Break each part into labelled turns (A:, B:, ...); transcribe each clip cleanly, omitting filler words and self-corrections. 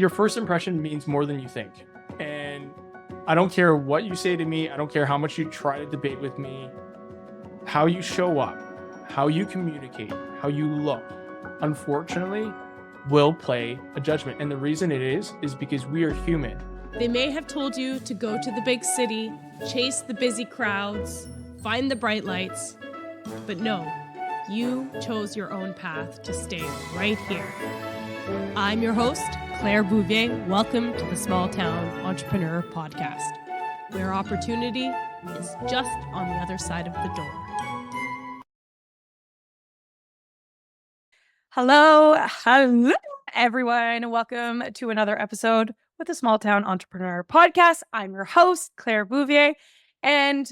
A: Your first impression means more than you think. And I don't care what you say to me. I don't care how much you try to debate with me. How you show up, how you communicate, how you look, unfortunately, will play a judgment. And the reason it is because we are human.
B: They may have told you to go to the big city, chase the busy crowds, find the bright lights. But no, you chose your own path to stay right here. I'm your host, Claire Bouvier. Welcome to the Small Town Entrepreneur Podcast, where opportunity is just on the other side of the door.
C: Hello, everyone. Welcome to another episode with the Small Town Entrepreneur Podcast. I'm your host, Claire Bouvier, and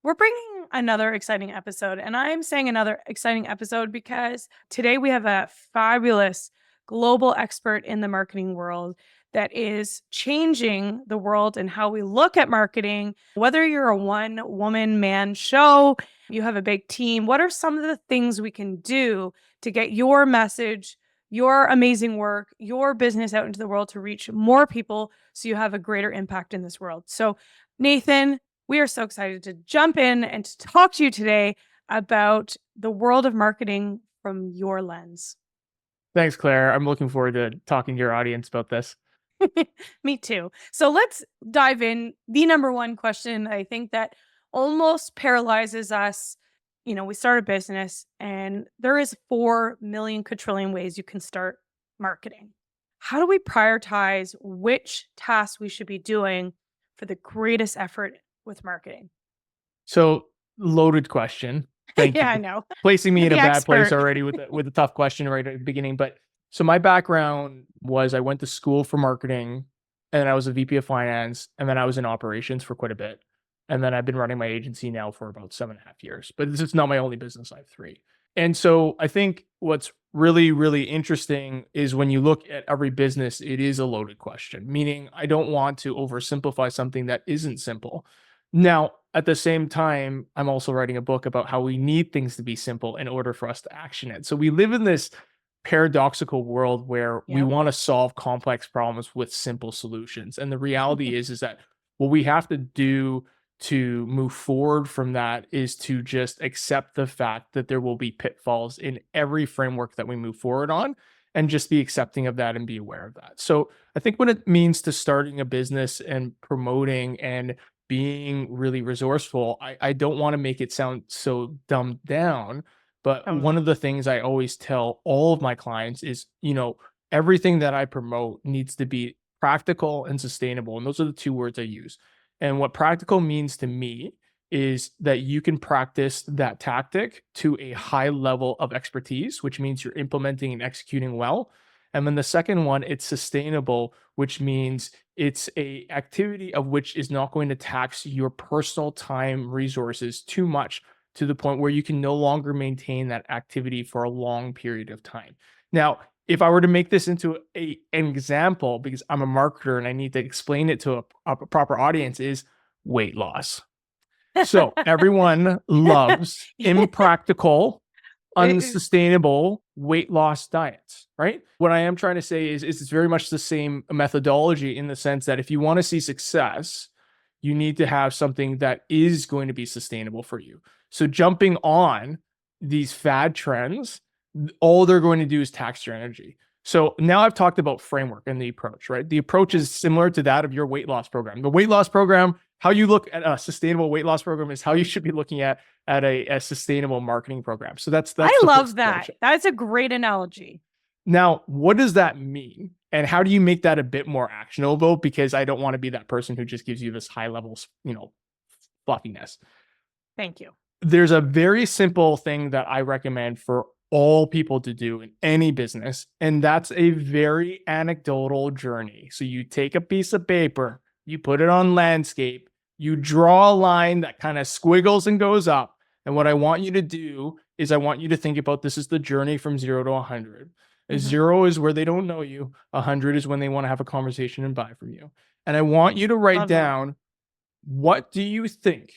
C: we're bringing another exciting episode. And I'm saying another exciting episode because today we have a fabulous global expert in the marketing world that is changing the world and how we look at marketing. Whether you're a one-woman man show, you have a big team, what are some of the things we can do to get your message, your amazing work, your business out into the world to reach more people so you have a greater impact in this world? So, Nathan, we are so excited to jump in and to talk to you today about the world of marketing from your lens.
A: Thanks, Claire. I'm looking forward to talking to your audience about this.
C: Me too. So let's dive in. The number one question I think that almost paralyzes us. You know, we start a business and there is 4 million quadrillion ways you can start marketing. How do we prioritize which tasks we should be doing for the greatest effort with marketing?
A: So, loaded question. Thank
C: Yeah,
A: you.
C: I know.
A: Placing me in a
C: The
A: bad place
C: expert.
A: already with a tough question right at the beginning. But so my background was I went to school for marketing, and I was a VP of finance, and then I was in operations for quite a bit. And then I've been running my agency now for about 7.5 years. But this is not my only business. I have 3. And so I think what's really, really interesting is when you look at every business, it is a loaded question, meaning I don't want to oversimplify something that isn't simple. Now, at the same time, I'm also writing a book about how we need things to be simple in order for us to action it. So we live in this paradoxical world where we
C: Yep.
A: want to solve complex problems with simple solutions. And the reality is that what we have to do to move forward from that is to just accept the fact that there will be pitfalls in every framework that we move forward on, and just be accepting of that and be aware of that. So I think what it means to starting a business and promoting and being really resourceful, I don't want to make it sound so dumbed down, but one
C: Totally.
A: of the things I always tell all of my clients is, everything that I promote needs to be practical and sustainable. And those are the 2 words I use. And what practical means to me is that you can practice that tactic to a high level of expertise, which means you're implementing and executing well. And then the second one, it's sustainable, which means it's a activity of which is not going to tax your personal time resources too much to the point where you can no longer maintain that activity for a long period of time. Now, if I were to make this into an example, because I'm a marketer and I need to explain it to a proper audience, is weight loss. So everyone loves impractical, unsustainable weight loss diets, right? What I am trying to say is it's very much the same methodology in the sense that if you want to see success, you need to have something that is going to be sustainable for you. So jumping on these fad trends, all they're going to do is tax your energy. So now I've talked about framework and the approach, right? The approach is similar to that of your weight loss program. The weight loss program, how you look at a sustainable weight loss program is how you should be looking at a sustainable marketing program. So that's
C: I
A: the
C: love
A: first
C: that.
A: approach.
C: That's a great analogy.
A: Now, what does that mean? And how do you make that a bit more actionable? Because I don't want to be that person who just gives you this high level, fluffiness.
C: Thank you.
A: There's a very simple thing that I recommend for all people to do in any business, and that's a very anecdotal journey. So you take a piece of paper, you put it on landscape, you draw a line that kind of squiggles and goes up. And what I want you to do is I want you to think about this is the journey from 0 to 100. 0 is where they don't know you. 100 is when they want to have a conversation and buy from you. And I want you to write
C: Love that.
A: down, what do you think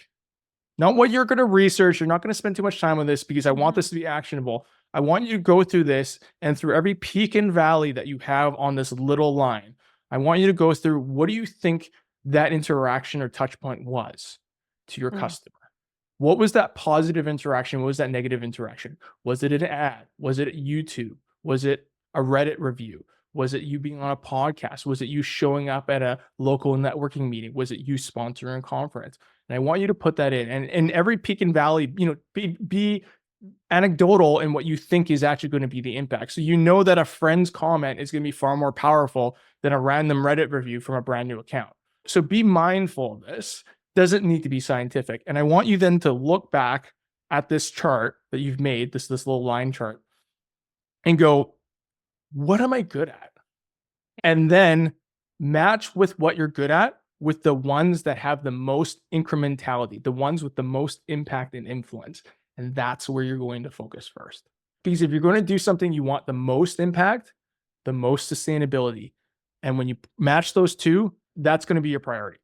A: not what you're going to research. You're not going to spend too much time on this because I want this to be actionable. I want you to go through this and through every peak and valley that you have on this little line. I want you to go through, what do you think that interaction or touch point was to your customer? What was that positive interaction? What was that negative interaction? Was it an ad? Was it YouTube? Was it a Reddit review? Was it you being on a podcast? Was it you showing up at a local networking meeting? Was it you sponsoring a conference? And I want you to put that in. And every peak and valley, be anecdotal in what you think is actually going to be the impact. So you know that a friend's comment is going to be far more powerful than a random Reddit review from a brand new account. So be mindful of this. Doesn't need to be scientific. And I want you then to look back at this chart that you've made, this little line chart, and go, what am I good at? And then match with what you're good at with the ones that have the most incrementality, the ones with the most impact and influence. And that's where you're going to focus first. Because if you're going to do something, you want the most impact, the most sustainability. And when you match those two, that's going to be your priority.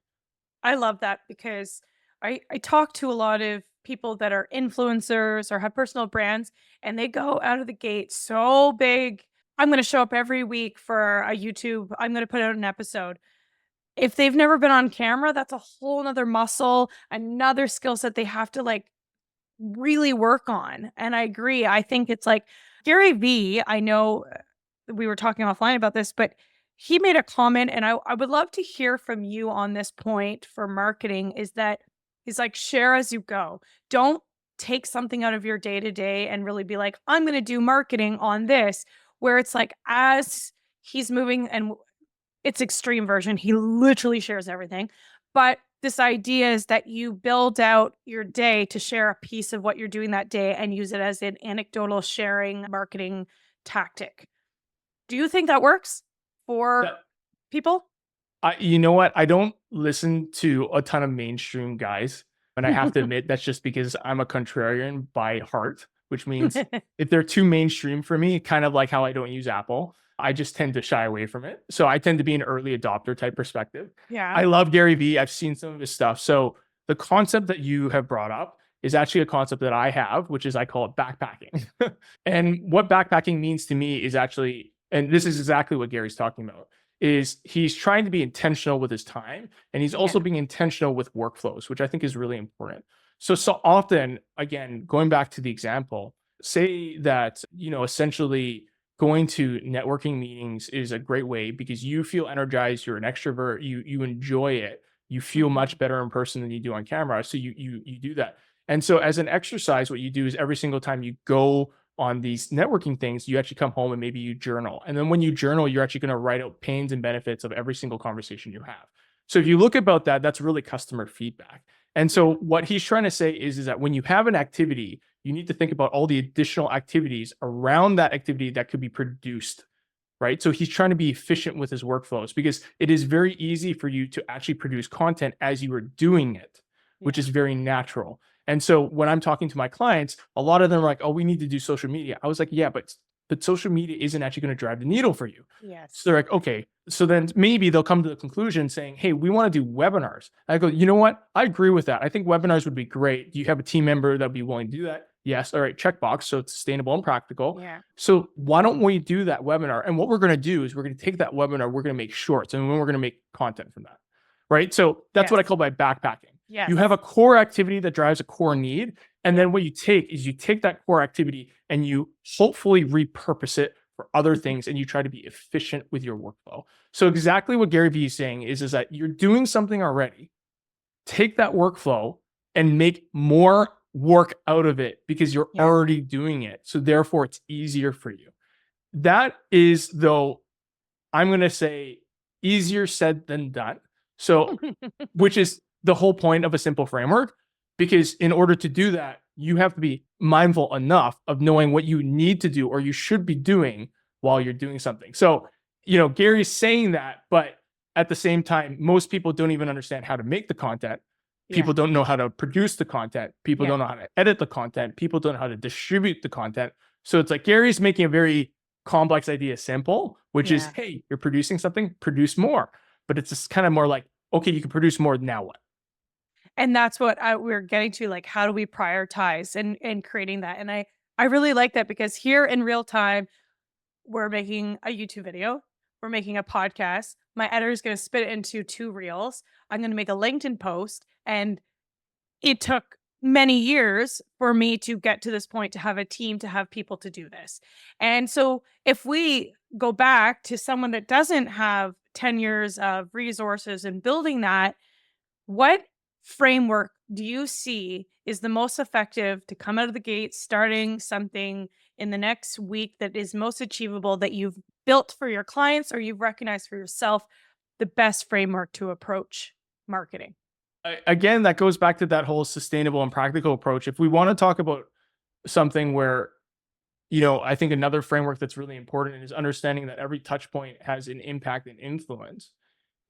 C: I love that because I talk to a lot of people that are influencers or have personal brands, and they go out of the gate so big. I'm going to show up every week for a YouTube. I'm going to put out an episode. If they've never been on camera, that's a whole nother muscle, another skill set they have to like really work on. And I agree. I think it's like Gary Vee. I know we were talking offline about this, but he made a comment, and I would love to hear from you on this point for marketing, is that he's like, share as you go. Don't take something out of your day to day and really be like, I'm going to do marketing on this, where it's like, as he's moving, and it's extreme version, he literally shares everything. But this idea is that you build out your day to share a piece of what you're doing that day and use it as an anecdotal sharing marketing tactic. Do you think that works for people?
A: You know what? I don't listen to a ton of mainstream guys. And I have to admit, that's just because I'm a contrarian by heart, which means if they're too mainstream for me, kind of like how I don't use Apple, I just tend to shy away from it. So I tend to be an early adopter type perspective.
C: Yeah.
A: I love Gary Vee. I've seen some of his stuff. So the concept that you have brought up is actually a concept that I have, which is I call it backpacking. And what backpacking means to me is actually, and this is exactly what Gary's talking about, is he's trying to be intentional with his time, and he's also being intentional with workflows, which I think is really important. So often, again, going back to the example, say that, essentially going to networking meetings is a great way because you feel energized, you're an extrovert, you enjoy it, you feel much better in person than you do on camera. So you do that. And so as an exercise, what you do is every single time you go on these networking things, you actually come home and maybe you journal. And then when you journal, you're actually going to write out pains and benefits of every single conversation you have. So if you look about that, that's really customer feedback. And so what he's trying to say is that when you have an activity, you need to think about all the additional activities around that activity that could be produced, right? So he's trying to be efficient with his workflows because it is very easy for you to actually produce content as you are doing it, which is very natural. And so when I'm talking to my clients, a lot of them are like, oh, we need to do social media. I was like, yeah, but social media isn't actually going to drive the needle for you.
C: Yes.
A: So they're like, okay. So then maybe they'll come to the conclusion saying, hey, we want to do webinars. I go, you know what? I agree with that. I think webinars would be great. Do you have a team member that would be willing to do that? Yes. All right. Checkbox. So it's sustainable and practical.
C: Yeah.
A: So why don't we do that webinar? And what we're going to do is we're going to take that webinar, we're going to make shorts, and then we're going to make content from that. Right. So that's what I call by backpacking.
C: Yes.
A: You have a core activity that drives a core need. And then what you take is you take that core activity and you hopefully repurpose it for other things, and you try to be efficient with your workflow. So exactly what Gary Vee is saying is that you're doing something already. Take that workflow and make more work out of it because you're already doing it. So therefore it's easier for you. That is, though, I'm going to say easier said than done. So, which is the whole point of a simple framework, because in order to do that, you have to be mindful enough of knowing what you need to do or you should be doing while you're doing something. So, Gary's saying that, but at the same time, most people don't even understand how to make the content. People don't know how to produce the content. People don't know how to edit the content. People don't know how to distribute the content. So it's like Gary's making a very complex idea simple, which is, hey, you're producing something, produce more. But it's just kind of more like, okay, you can produce more, now what?
C: And that's what we're getting to, like, how do we prioritize and creating that? And I really like that because here in real time, we're making a YouTube video, we're making a podcast. My editor is going to spit it into 2 reels. I'm going to make a LinkedIn post, and it took many years for me to get to this point, to have a team, to have people to do this. And so if we go back to someone that doesn't have 10 years of resources and building that, what framework do you see is the most effective to come out of the gate starting something in the next week that is most achievable, that you've built for your clients or you've recognized for yourself the best framework to approach marketing?
A: Again, that goes back to that whole sustainable and practical approach. If we want to talk about something where, I think another framework that's really important is understanding that every touch point has an impact and influence.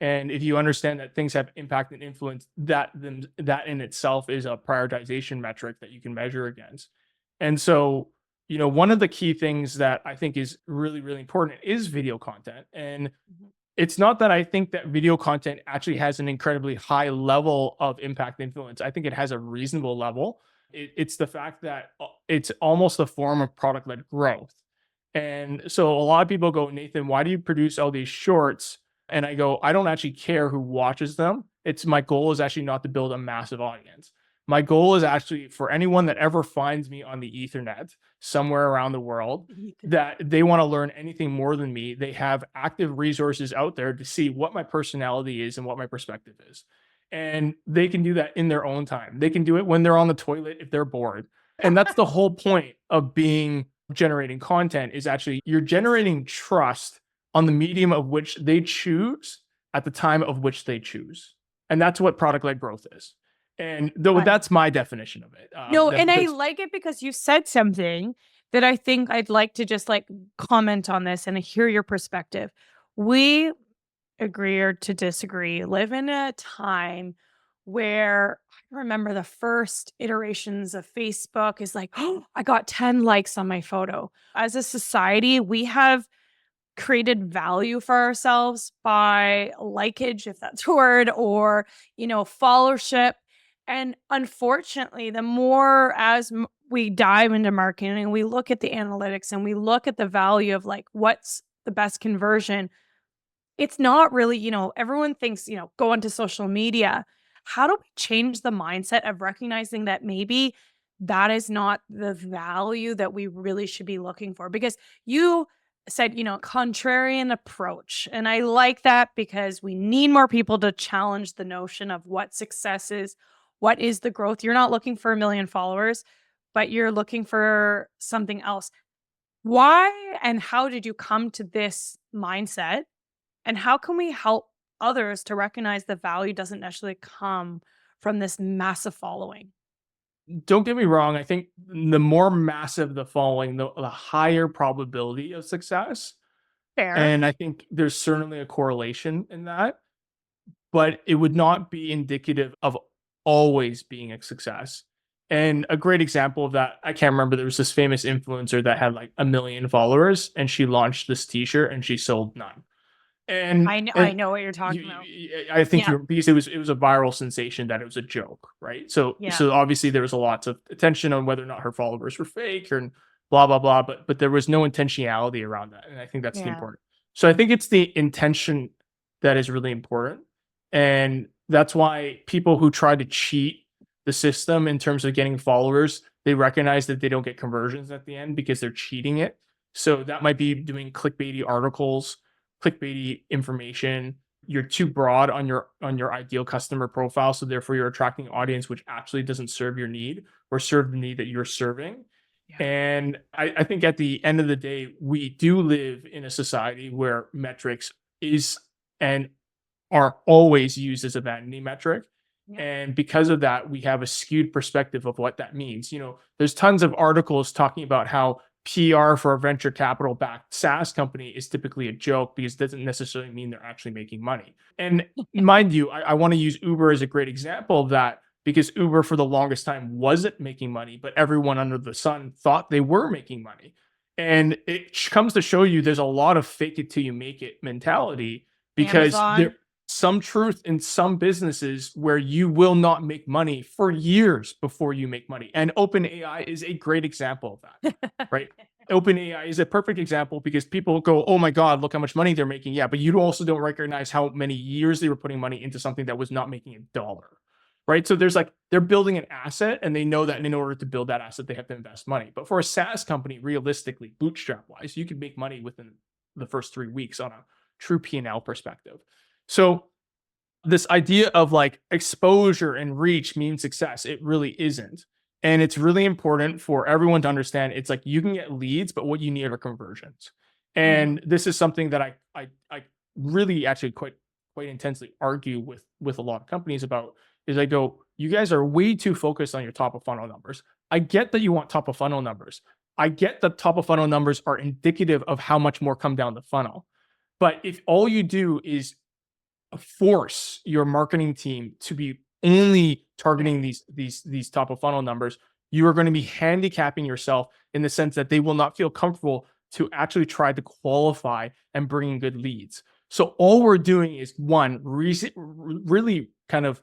A: And if you understand that things have impact and influence, that in itself is a prioritization metric that you can measure against. And so, one of the key things that I think is really, really important is video content. And
C: Mhm.
A: it's not that I think that video content actually has an incredibly high level of impact influence. I think it has a reasonable level. It's the fact that it's almost a form of product led growth. And so a lot of people go, Nathan, why do you produce all these shorts? And I go, I don't actually care who watches them. It's my goal is actually not to build a massive audience. My goal is actually for anyone that ever finds me on the Ethernet somewhere around the world that they want to learn anything more than me. They have active resources out there to see what my personality is and what my perspective is. And they can do that in their own time. They can do it when they're on the toilet if they're bored. And that's the whole point of being generating content is actually you're generating trust on the medium of which they choose at the time of which they choose. And that's what product led growth is. And though
C: Right.
A: that's my definition of it.
C: No,
A: That,
C: and I
A: that's
C: like it because you said something that I think I'd like to just like comment on this and hear your perspective. We agree or to disagree, live in a time where I remember the first iterations of Facebook is like, oh, I got 10 likes on my photo. As a society, we have created value for ourselves by likeage, if that's a word, or, followership. And unfortunately, the more as we dive into marketing, we look at the analytics and we look at the value of like what's the best conversion, it's not really, everyone thinks, go onto social media. How do we change the mindset of recognizing that maybe that is not the value that we really should be looking for? Because you said, contrarian approach. And I like that because we need more people to challenge the notion of what success is, what is the growth. You're not looking for 1 million followers, but you're looking for something else. Why and how did you come to this mindset? And how can we help others to recognize the value doesn't necessarily come from this massive following?
A: don't get me wrong. I think the more massive the following, the higher probability of success.
C: Fair.
A: And I think there's certainly a correlation in that, but it would not be indicative of always being a success. And a great example of that, I can't remember, there was this famous influencer that had like 1 million followers and she launched this t-shirt and she sold none. And
C: I know what you're talking about.
A: I think
C: Yeah.
A: you're because it was a viral sensation that it was a joke, right? So
C: Yeah.
A: so obviously there was a lots of attention on whether or not her followers were fake or blah blah blah, but there was no intentionality around that, and I think that's the
C: Yeah.
A: important. So I think it's the intention that is really important, and that's why people who try to cheat the system in terms of getting followers, they recognize that they don't get conversions at the end because they're cheating it. So that might be doing clickbaity articles, clickbaity information. You're too broad on your ideal customer profile, so therefore you're attracting audience which actually doesn't serve your need or serve the need that you're serving.
C: Yeah.
A: And I think at the end of the day, we do live in a society where metrics is and are always used as a vanity metric.
C: Yeah.
A: And because of that, we have a skewed perspective of what that means. There's tons of articles talking about how PR for a venture capital backed SaaS company is typically a joke because it doesn't necessarily mean they're actually making money. And mind you, I want to use Uber as a great example of that because Uber for the longest time wasn't making money, but everyone under the sun thought they were making money. And it comes to show you there's a lot of fake it till you make it mentality because
C: Amazon.
A: some truth in some businesses where you will not make money for years before you make money. And OpenAI is a great example of that, right? OpenAI is a perfect example because people go, oh my God, look how much money they're making. Yeah, but you also don't recognize how many years they were putting money into something that was not making a dollar, right? So there's like, they're building an asset and they know that in order to build that asset, they have to invest money. But for a SaaS company, realistically, bootstrap wise, you can make money within the first 3 weeks on a true P&L perspective. So this idea of like exposure and reach means success, it really isn't. And it's really important for everyone to understand it's like you can get leads, but what you need are conversions. And this is something that I really actually quite intensely argue with a lot of companies about is I go, you guys are way too focused on your top of funnel numbers. I get that you want top of funnel numbers. I get that top of funnel numbers are indicative of how much more come down the funnel. But if all you do is force your marketing team to be only targeting these top of funnel numbers, you are going to be handicapping yourself in the sense that they will not feel comfortable to actually try to qualify and bring in good leads. So all we're doing is one, really kind of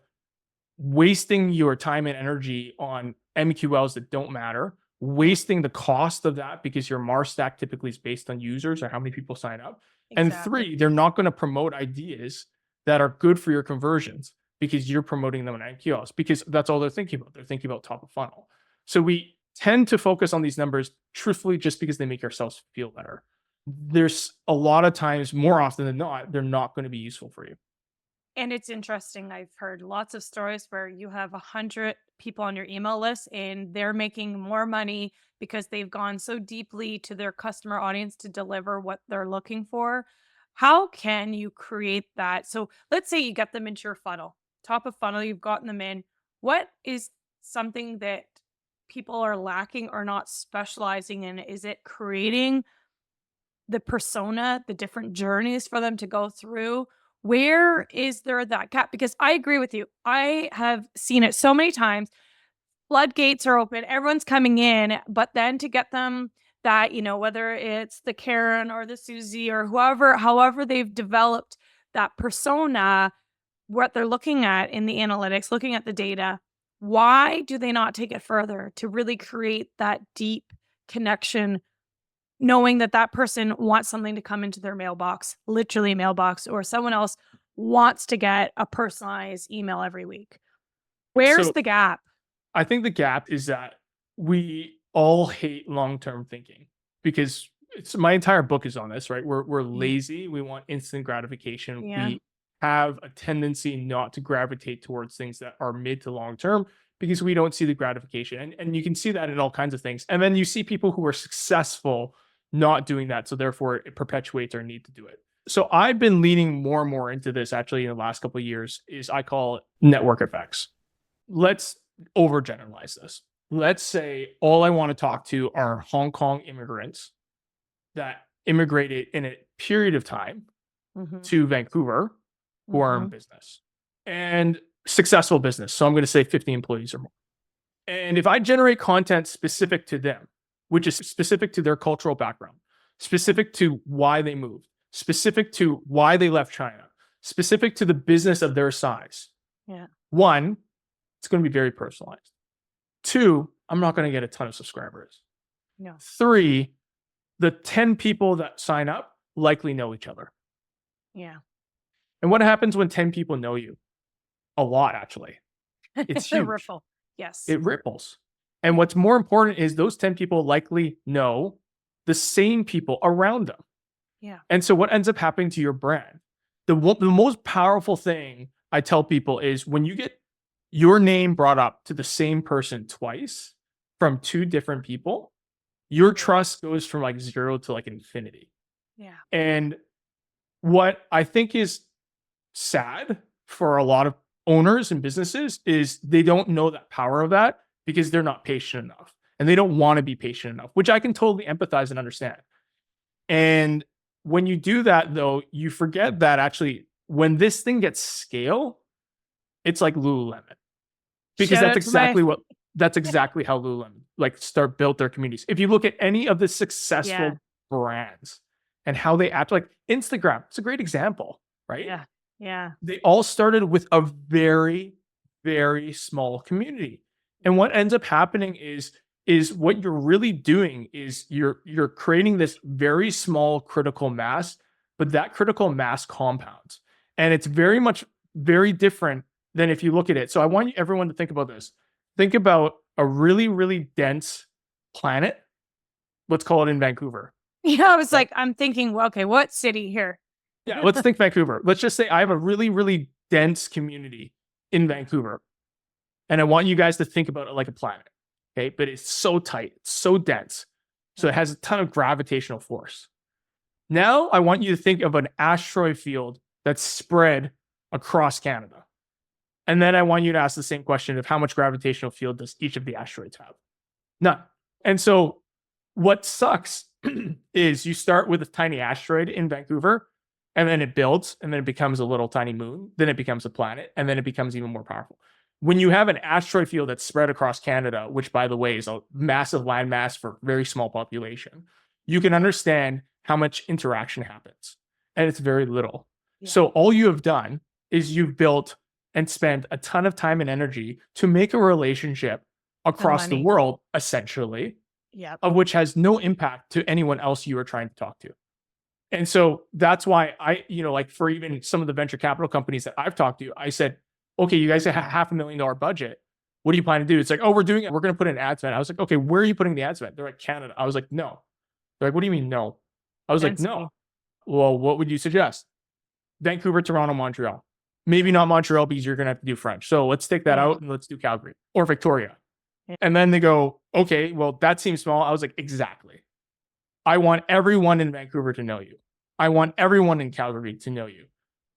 A: wasting your time and energy on MQLs that don't matter, wasting the cost of that because your MAR stack typically is based on users or how many people sign up. And three, they're not going to promote ideas that are good for your conversions because you're promoting them on MQLs because that's all they're thinking about. They're thinking about top of funnel. So we tend to focus on these numbers truthfully just because they make ourselves feel better. There's a lot of times, more often than not, they're not going to be useful for you.
C: And it's interesting. I've heard lots of stories where you have 100 people on your email list and they're making more money because they've gone so deeply to their customer audience to deliver what they're looking for. How can you create that? So let's say you get them into your funnel, top of funnel, you've gotten them in. What is something that people are lacking or not specializing in? Is it creating the persona, the different journeys for them to go through? Where is there that gap? Because I agree with you. I have seen it so many times. Floodgates are open, everyone's coming in, but then to get them that, whether it's the Karen or the Susie or however they've developed that persona, what they're looking at in the analytics, looking at the data, why do they not take it further to really create that deep connection, knowing that that person wants something to come into their mailbox, literally mailbox, or someone else wants to get a personalized email every week? Where's the gap?
A: I think the gap is that we all hate long-term thinking because my entire book is on this, right? We're lazy. We want instant gratification.
C: Yeah.
A: We have a tendency not to gravitate towards things that are mid to long term because we don't see the gratification. And you can see that in all kinds of things. And then you see people who are successful not doing that. So therefore it perpetuates our need to do it. So I've been leaning more and more into this actually in the last couple of years is I call it network effects. Let's overgeneralize this. Let's say all I want to talk to are Hong Kong immigrants that immigrated in a period of time to Vancouver who are in business and successful business. So I'm going to say 50 employees or more. And if I generate content specific to them, which is specific to their cultural background, specific to why they moved, specific to why they left China, specific to the business of their size.
C: Yeah.
A: One, it's going to be very personalized. Two, I'm not going to get a ton of subscribers.
C: No.
A: Three, the 10 people that sign up likely know each other.
C: Yeah.
A: And what happens when 10 people know you? A lot, actually. It's huge.
C: Ripple. Yes.
A: It ripples. And what's more important is those 10 people likely know the same people around them.
C: Yeah.
A: And so what ends up happening to your brand? The most powerful thing I tell people is when you get your name brought up to the same person twice from two different people, your trust goes from like 0 to like infinity.
C: Yeah.
A: And what I think is sad for a lot of owners and businesses is they don't know that power of that because they're not patient enough and they don't want to be patient enough, which I can totally empathize and understand. And when you do that though, you forget that actually when this thing gets scale, it's like Lululemon. Because that's exactly how Lululemon built their communities. If you look at any of the successful brands and how they act, like Instagram, it's a great example, right?
C: Yeah. Yeah.
A: They all started with a very, very small community. And what ends up happening is what you're really doing is you're creating this very small critical mass, but that critical mass compounds. And it's very much very different than if you look at it. So I want everyone to think about this. Think about a really, really dense planet. Let's call it in Vancouver.
C: Yeah, I was
A: Right.
C: like, I'm thinking, well, okay, what city here?
A: Yeah, let's think Vancouver. Let's just say I have a really, really dense community in Vancouver. And I want you guys to think about it like a planet. Okay. But it's so tight, it's so dense. So it has a ton of gravitational force. Now I want you to think of an asteroid field that's spread across Canada. And then I want you to ask the same question of how much gravitational field does each of the asteroids have? None. And so what sucks is you start with a tiny asteroid in Vancouver, and then it builds, and then it becomes a little tiny moon, then it becomes a planet, and then it becomes even more powerful. When you have an asteroid field that's spread across Canada, which by the way is a massive landmass for very small population, you can understand how much interaction happens. And it's very little.
C: Yeah.
A: So all you have done is you've built and spent a ton of time and energy to make a relationship across the
C: money.
A: world, essentially,
C: Yeah.
A: of which has no impact to anyone else you are trying to talk to. And so that's why I, like for even some of the venture capital companies that I've talked to, I said, okay, you guys have $500,000 budget. What do you plan to do? It's like, oh, we're doing it. We're going to put an ad spend. I was like, okay, where are you putting the ad spend? They're like, Canada. I was like, no. They're like, what do you mean, no? I was
C: Density.
A: like, no. Well, what would you suggest? Vancouver, Toronto, Montreal. Maybe not Montreal because you're going to have to do French. So let's take that out and let's do Calgary or Victoria.
C: Yeah.
A: And then they go, okay, well, that seems small. I was like, exactly. I want everyone in Vancouver to know you. I want everyone in Calgary to know you.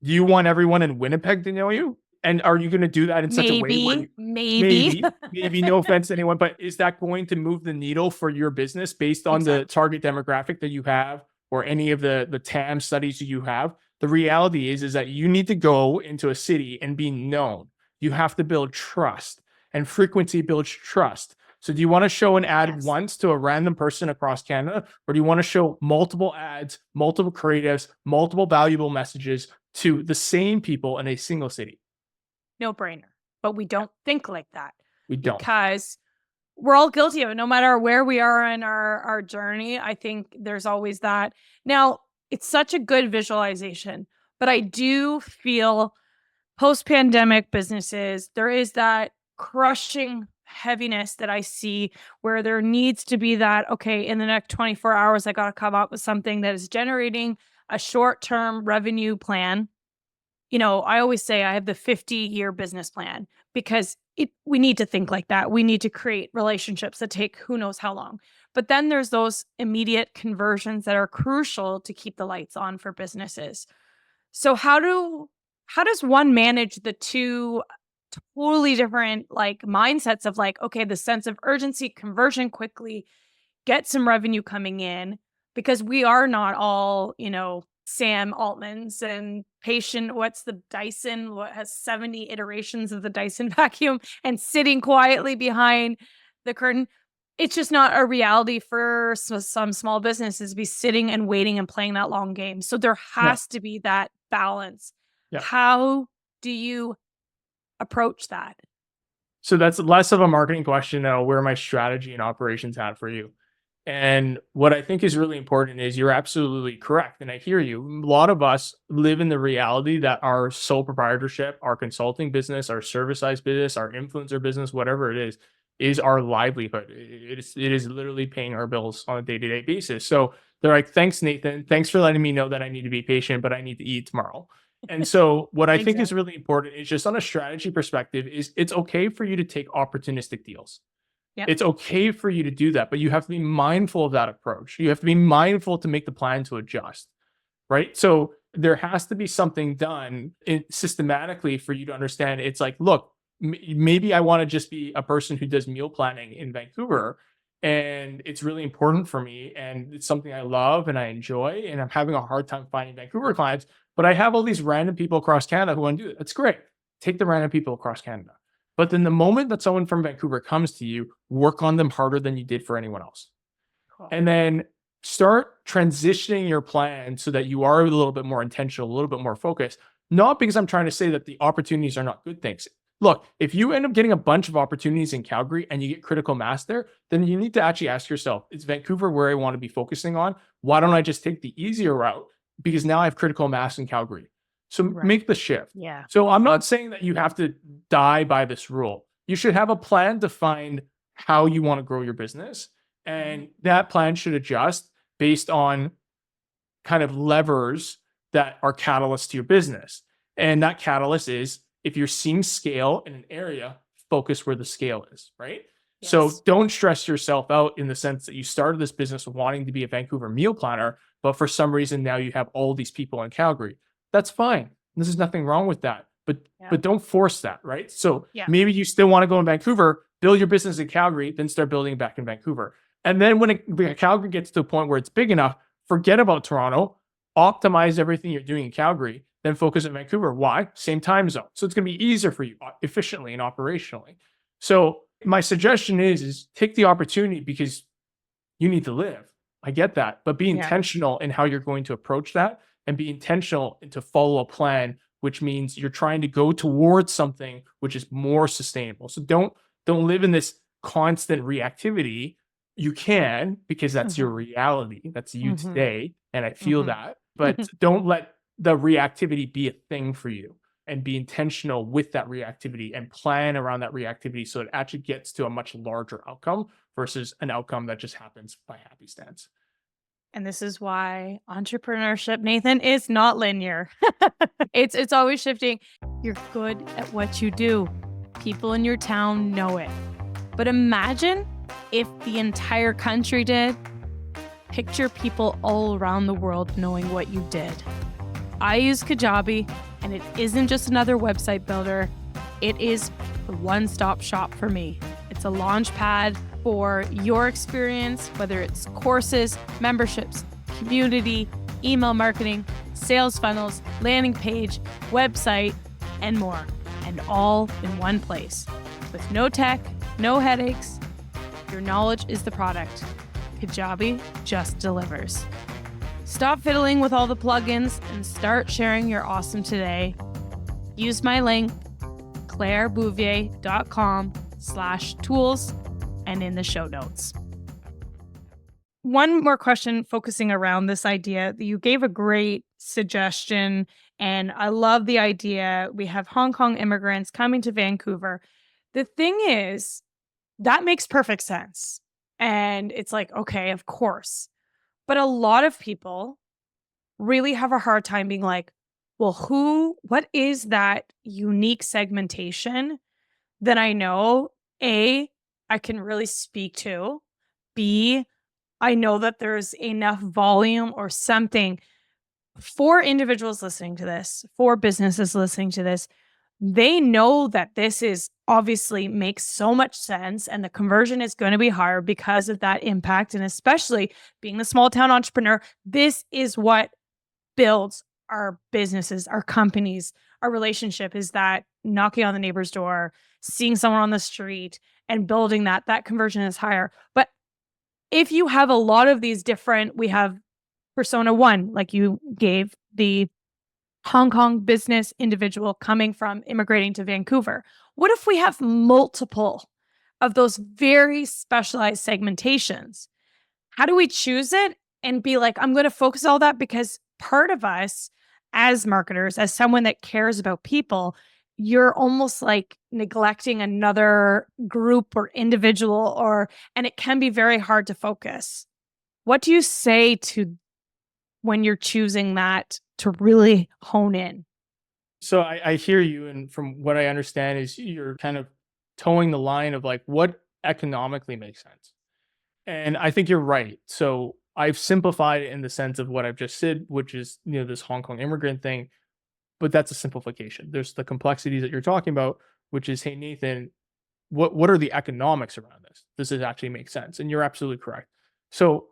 A: Do you want everyone in Winnipeg to know you? And are you going to do that in such a way where
C: Maybe.
A: maybe, no offense to anyone, but is that going to move the needle for your business based on the target demographic that you have or any of the TAM studies you have? The reality is that you need to go into a city and be known. You have to build trust, and frequency builds trust. So do you want to show an ad once to a random person across Canada, or do you want to show multiple ads, multiple creatives, multiple valuable messages to the same people in a single city?
C: No brainer. But we don't think like that.
A: We don't.
C: Because we're all guilty of it. No matter where we are in our journey, I think there's always that. Now, it's such a good visualization, but I do feel post-pandemic businesses, there is that crushing heaviness that I see where there needs to be that, okay, in the next 24 hours, I got to come up with something that is generating a short-term revenue plan. I always say I have the 50-year business plan because we need to think like that. We need to create relationships that take who knows how long. But then there's those immediate conversions that are crucial to keep the lights on for businesses. So how does one manage the two totally different mindsets of okay, the sense of urgency, conversion quickly, get some revenue coming in, because we are not all, Sam Altmans and patient, what's the Dyson, what has 70 iterations of the Dyson vacuum and sitting quietly behind the curtain. It's just not a reality for some small businesses to be sitting and waiting and playing that long game. So there has to be that balance.
A: Yeah.
C: How do you approach that?
A: So that's less of a marketing question now, where my strategy and operations at for you. And what I think is really important is you're absolutely correct. And I hear you. A lot of us live in the reality that our sole proprietorship, our consulting business, our service-sized business, our influencer business, whatever it is our livelihood. It is literally paying our bills on a day-to-day basis. So they're like, thanks, Nathan. Thanks for letting me know that I need to be patient, but I need to eat tomorrow. And so what I think is really important is just on a strategy perspective is it's okay for you to take opportunistic deals. Yep. It's okay for you to do that, but you have to be mindful of that approach. You have to be mindful to make the plan to adjust, right? So there has to be something done systematically for you to understand. It's like, look, maybe I want to just be a person who does meal planning in Vancouver, and it's really important for me, and it's something I love and I enjoy, and I'm having a hard time finding Vancouver clients, but I have all these random people across Canada who want to do it. That's great. Take the random people across Canada. But then the moment that someone from Vancouver comes to you, work on them harder than you did for anyone else. Cool. And then start transitioning your plan so that you are a little bit more intentional, a little bit more focused, not because I'm trying to say that the opportunities are not good things. Look, if you end up getting a bunch of opportunities in Calgary and you get critical mass there, then you need to actually ask yourself, is Vancouver where I want to be focusing on? Why don't I just take the easier route? Because now I have critical mass in Calgary. So
C: Right.
A: make the shift.
C: Yeah.
A: So I'm not saying that you have to die by this rule. You should have a plan to find how you want to grow your business. And that plan should adjust based on kind of levers that are catalysts to your business. And that catalyst is if you're seeing scale in an area, focus where the scale is, right? So
C: Yes.
A: don't stress yourself out in the sense that you started this business wanting to be a Vancouver meal planner, but for some reason now you have all these people in Calgary. That's fine. There's nothing wrong with that.
C: Yeah.
A: But don't force that, right? So
C: Yeah.
A: maybe you still want to go in Vancouver, build your business in Calgary, then start building it back in Vancouver. And then when Calgary gets to a point where it's big enough, forget about Toronto, optimize everything you're doing in Calgary, then focus on Vancouver. Why? Same time zone. So it's going to be easier for you efficiently and operationally. So my suggestion is take the opportunity because you need to live. I get that, but be
C: Yeah.
A: intentional in how you're going to approach that and be intentional to follow a plan, which means you're trying to go towards something which is more sustainable. So don't live in this constant reactivity. You can, because that's your reality. That's you today. And I feel that, but don't let the reactivity be a thing for you, and be intentional with that reactivity and plan around that reactivity so it actually gets to a much larger outcome versus an outcome that just happens by happenstance.
C: And this is why entrepreneurship, Nathan, is not linear. It's always shifting. You're good at what you do. People in your town know it. But imagine if the entire country did. Picture people all around the world knowing what you did. I use Kajabi, and it isn't just another website builder. It is the one-stop shop for me. It's a launch pad for your experience, whether it's courses, memberships, community, email marketing, sales funnels, landing page, website, and more. And all in one place. With no tech, no headaches. Your knowledge is the product. Kajabi just delivers. Stop fiddling with all the plugins and start sharing your awesome today. Use my link, clairebouvier.com/tools, and in the show notes. One more question focusing around this idea. You gave a great suggestion, and I love the idea. We have Hong Kong immigrants coming to Vancouver. The thing is, that makes perfect sense. And it's like, okay, of course. But a lot of people really have a hard time being like, well, what is that unique segmentation that I know, A, I can really speak to, B, I know that there's enough volume or something for individuals listening to this, for businesses listening to this. They know that this is obviously makes so much sense and the conversion is going to be higher because of that impact. And especially being the small town entrepreneur, this is what builds our businesses, our companies, our relationship, is that knocking on the neighbor's door, seeing someone on the street and building that conversion is higher. But if you have a lot of these different, we have persona one, like you gave the Hong Kong business individual coming from immigrating to Vancouver. What if we have multiple of those very specialized segmentations? How do we choose it and be like, I'm going to focus all that? Because part of us as marketers, as someone that cares about people, you're almost like neglecting another group or individual, and it can be very hard to focus. What do you say to when you're choosing that to really hone in?
A: So I hear you. And from what I understand is you're kind of towing the line of like what economically makes sense. And I think you're right. So I've simplified it in the sense of what I've just said, which is, this Hong Kong immigrant thing, but that's a simplification. There's the complexities that you're talking about, which is, hey, Nathan, what are the economics around this? Does it actually make sense? And you're absolutely correct. So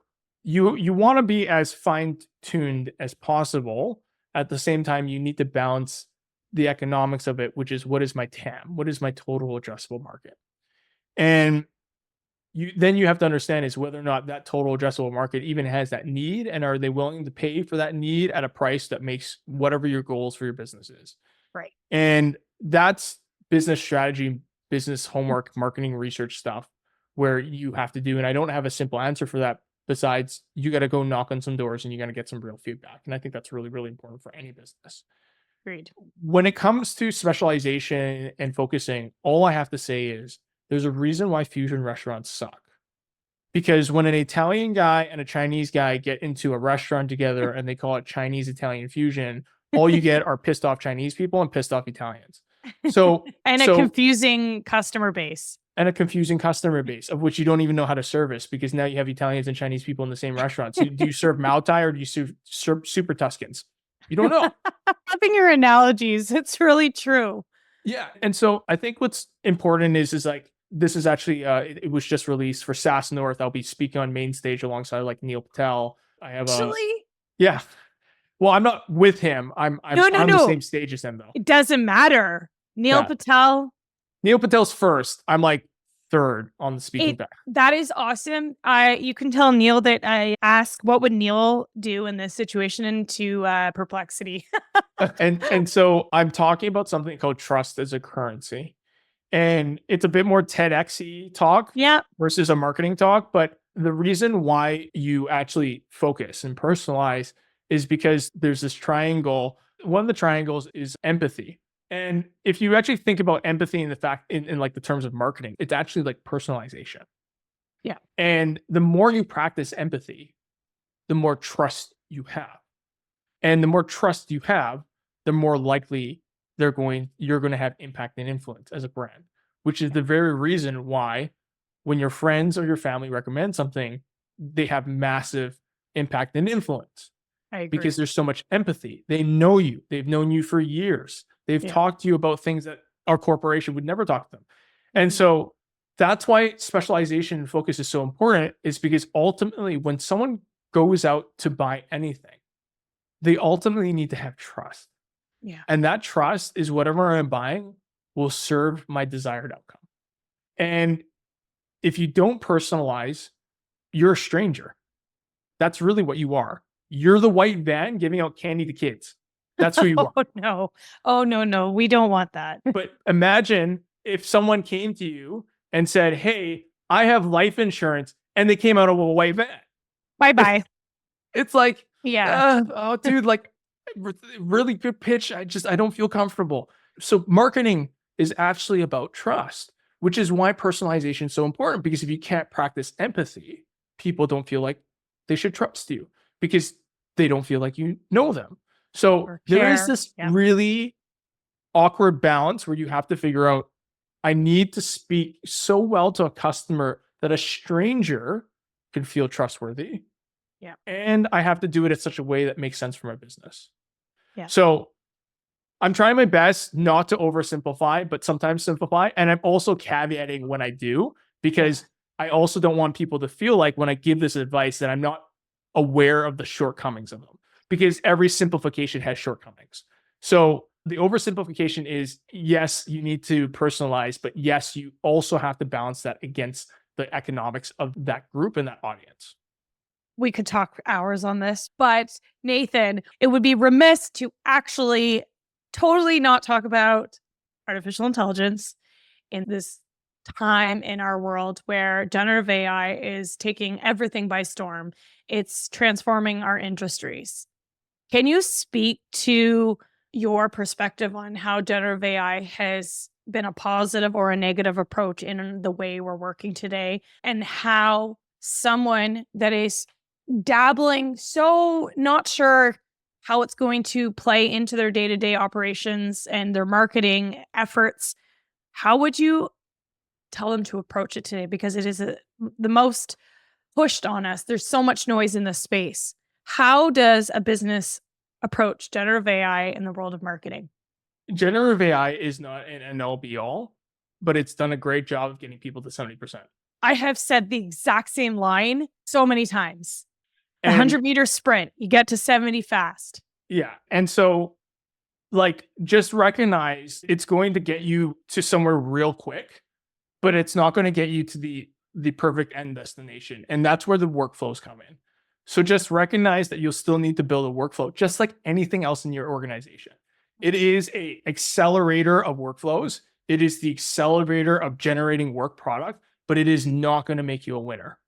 A: you want to be as fine-tuned as possible. At the same time, you need to balance the economics of it, which is what is my TAM? What is my total addressable market? And you have to understand is whether or not that total addressable market even has that need, and are they willing to pay for that need at a price that makes whatever your goals for your business is.
C: Right.
A: And that's business strategy, business homework, marketing research stuff where you have to do. And I don't have a simple answer for that besides you got to go knock on some doors and you got to get some real feedback. And I think that's really, really important for any business.
C: Agreed.
A: When it comes to specialization and focusing, all I have to say is there's a reason why fusion restaurants suck. Because when an Italian guy and a Chinese guy get into a restaurant together and they call it Chinese Italian fusion, all you get are pissed off Chinese people and pissed off Italians. So
C: and a
A: so
C: confusing customer base.
A: and a confusing customer base of which you don't even know how to service, because now you have Italians and Chinese people in the same restaurant. So do you serve Maotai or do you serve Super Tuscans? You don't know.
C: Loving your analogies. It's really true.
A: Yeah. And so I think what's important is like, this is actually, it was just released for SAS North. I'll be speaking on main stage alongside like Neil Patel. I have
C: Actually,
A: yeah. Well, I'm not with him. I'm on the same stage as him though.
C: it doesn't matter. Neil Patel.
A: Neil Patel's first. I'm like third on the speaking back.
C: That is awesome. You can tell Neil that I asked what would Neil do in this situation into perplexity.
A: and so I'm talking about something called trust as a currency. And it's a bit more TEDx-y talk versus a marketing talk. But the reason why you actually focus and personalize is because there's this triangle. One of the triangles is empathy. And if you actually think about empathy in the fact in like the terms of marketing, it's actually like personalization.
C: Yeah.
A: And the more you practice empathy, the more trust you have. And the more trust you have, the more likely you're going to have impact and influence as a brand, which is the very reason why when your friends or your family recommend something, they have massive impact and influence.
C: I agree.
A: Because there's so much empathy. They know you. They've known you for years. They've talked to you about things that our corporation would never talk to them. And so that's why specialization and focus is so important, is because ultimately when someone goes out to buy anything, they ultimately need to have trust.
C: Yeah.
A: And that trust is whatever I'm buying will serve my desired outcome. And if you don't personalize, you're a stranger. That's really what you are. You're the white van giving out candy to kids. That's who you are.
C: Oh, no. Oh, no. We don't want that.
A: But imagine if someone came to you and said, hey, I have life insurance, and they came out of a white van.
C: Bye-bye.
A: It's like,
C: yeah.
A: Oh, dude, like really good pitch. I don't feel comfortable. So marketing is actually about trust, which is why personalization is so important, because if you can't practice empathy, people don't feel like they should trust you because they don't feel like you know them. So there is this really awkward balance where you have to figure out, I need to speak so well to a customer that a stranger can feel trustworthy.
C: Yeah.
A: And I have to do it in such a way that makes sense for my business.
C: Yeah.
A: So I'm trying my best not to oversimplify, but sometimes simplify. And I'm also caveating when I do, because I also don't want people to feel like when I give this advice that I'm not aware of the shortcomings of them, because every simplification has shortcomings. So the oversimplification is, yes, you need to personalize, but yes, you also have to balance that against the economics of that group and that audience.
C: We could talk hours on this, but Nathan, it would be remiss to actually totally not talk about artificial intelligence in this time in our world where generative AI is taking everything by storm. It's transforming our industries. Can you speak to your perspective on how generative AI has been a positive or a negative approach in the way we're working today, and how someone that is dabbling, so not sure how it's going to play into their day-to-day operations and their marketing efforts, how would you tell them to approach it today? Because it is the most pushed on us. There's so much noise in this space. How does a business approach generative AI in the world of marketing?
A: Generative AI is not an end-all be-all, but it's done a great job of getting people to 70%.
C: I have said the exact same line so many times. The 100-meter sprint, you get to 70 fast.
A: Yeah. And so, like, just recognize it's going to get you to somewhere real quick, but it's not going to get you to the the perfect end destination. And that's where the workflows come in. So just recognize that you'll still need to build a workflow, just like anything else in your organization. It is a accelerator of workflows. It is the accelerator of generating work product, but it is not going to make you a winner.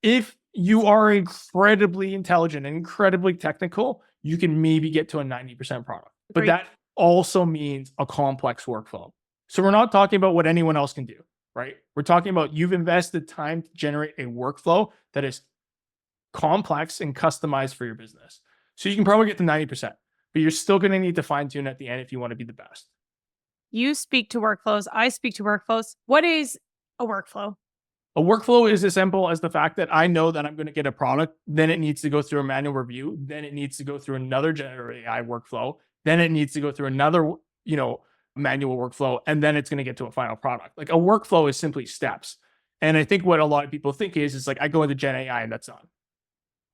A: If you are incredibly intelligent and incredibly technical, you can maybe get to a 90% product. But
C: Agreed.
A: that also means a complex workflow. So we're not talking about what anyone else can do, right? We're talking about you've invested time to generate a workflow that is complex and customized for your business. So you can probably get to 90%, but you're still going to need to fine tune at the end if you want to be the best.
C: You speak to workflows. I speak to workflows. What is a workflow?
A: A workflow is as simple as the fact that I know that I'm going to get a product, then it needs to go through a manual review, then it needs to go through another generative AI workflow, then it needs to go through another, manual workflow, and then it's going to get to a final product. Like a workflow is simply steps. And I think what a lot of people think is like I go into Gen AI and that's done.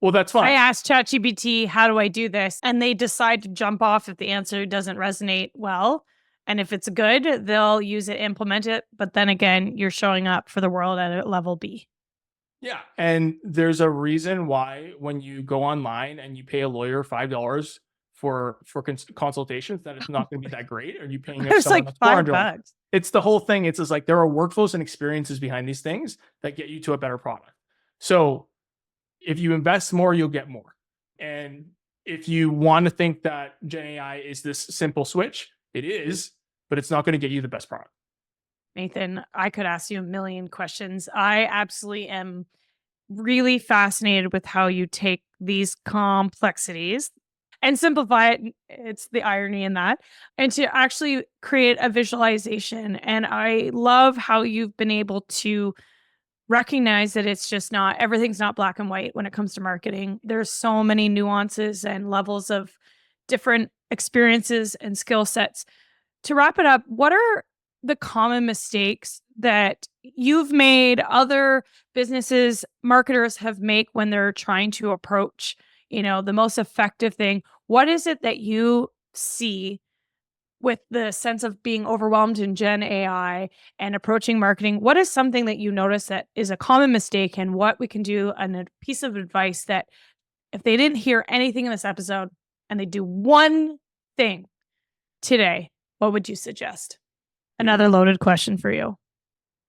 A: Well, that's fine.
C: I asked ChatGPT, how do I do this? And they decide to jump off if the answer doesn't resonate well. And if it's good, they'll use it, implement it. But then again, you're showing up for the world at a level B.
A: Yeah. And there's a reason why when you go online and you pay a lawyer $5 for consultations, that it's not going to be that great. Or you paying
C: It's
A: someone
C: like
A: that's
C: $5.
A: It's the whole thing. It's just like there are workflows and experiences behind these things that get you to a better product. So if you invest more, you'll get more. And if you want to think that Gen AI is this simple switch, it is, but it's not going to get you the best product.
C: Nathan, I could ask you a million questions. I absolutely am really fascinated with how you take these complexities and simplify it. It's the irony in that, and to actually create a visualization. And I love how you've been able to recognize that it's just not everything's not black and white when it comes to marketing. There's so many nuances and levels of different experiences and skill sets. To wrap it up, what are the common mistakes that you've made, other businesses, marketers have made when they're trying to approach, the most effective thing? What is it that you see with the sense of being overwhelmed in Gen AI and approaching marketing? What is something that you notice that is a common mistake, and what we can do, and a piece of advice that if they didn't hear anything in this episode and they do one thing today, what would you suggest? Another loaded question for you.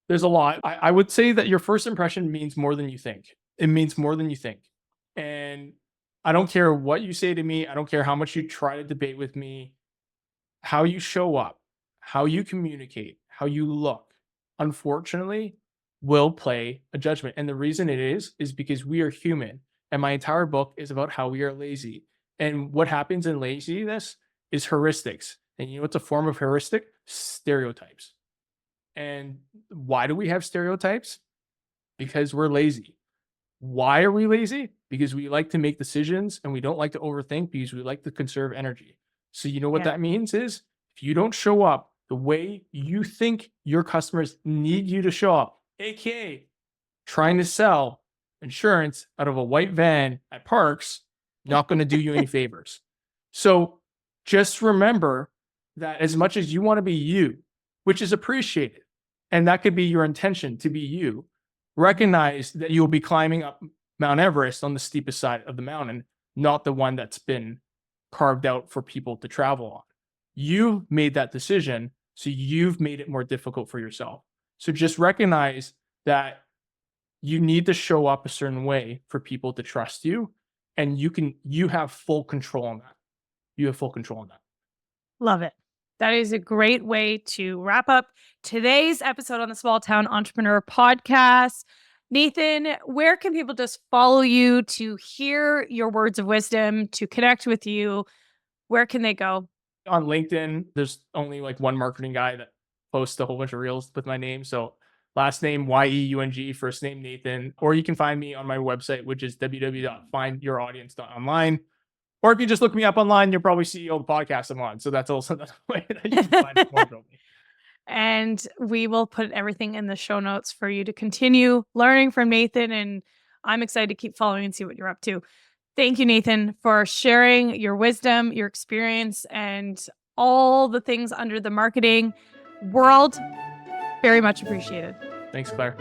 A: There's a lot. I would say that your first impression means more than you think. It means more than you think. And I don't care what you say to me. I don't care how much you try to debate with me. How you show up, how you communicate, how you look, unfortunately, will play a judgment. And the reason it is because we are human. And my entire book is about how we are lazy. And what happens in laziness is heuristics. And you know what's a form of heuristic? Stereotypes. And why do we have stereotypes? Because we're lazy. Why are we lazy? Because we like to make decisions and we don't like to overthink because we like to conserve energy. So you know what that means is if you don't show up the way you think your customers need you to show up, aka trying to sell insurance out of a white van at Parks, not going to do you any favors. So just remember that as much as you want to be you, which is appreciated, and that could be your intention to be you, recognize that you'll be climbing up Mount Everest on the steepest side of the mountain, not the one that's been carved out for people to travel on. You've made that decision, so you've made it more difficult for yourself. So just recognize that you need to show up a certain way for people to trust you, and you have full control on that. You have full control on that.
C: Love it. That is a great way to wrap up today's episode on the Small Town Entrepreneur Podcast. Nathan, where can people just follow you to hear your words of wisdom, to connect with you? Where can they go?
A: On LinkedIn, there's only like one marketing guy that posts a whole bunch of reels with my name. So last name Yeung, first name Nathan. Or you can find me on my website, which is www.findyouraudience.online. Or if you just look me up online, you'll probably see all the podcasts I'm on. So that's also the way that you can find it more broadly.
C: And we will put everything in the show notes for you to continue learning from Nathan. And I'm excited to keep following and see what you're up to. Thank you, Nathan, for sharing your wisdom, your experience, and all the things under the marketing world. Very much appreciated.
A: Thanks, Claire.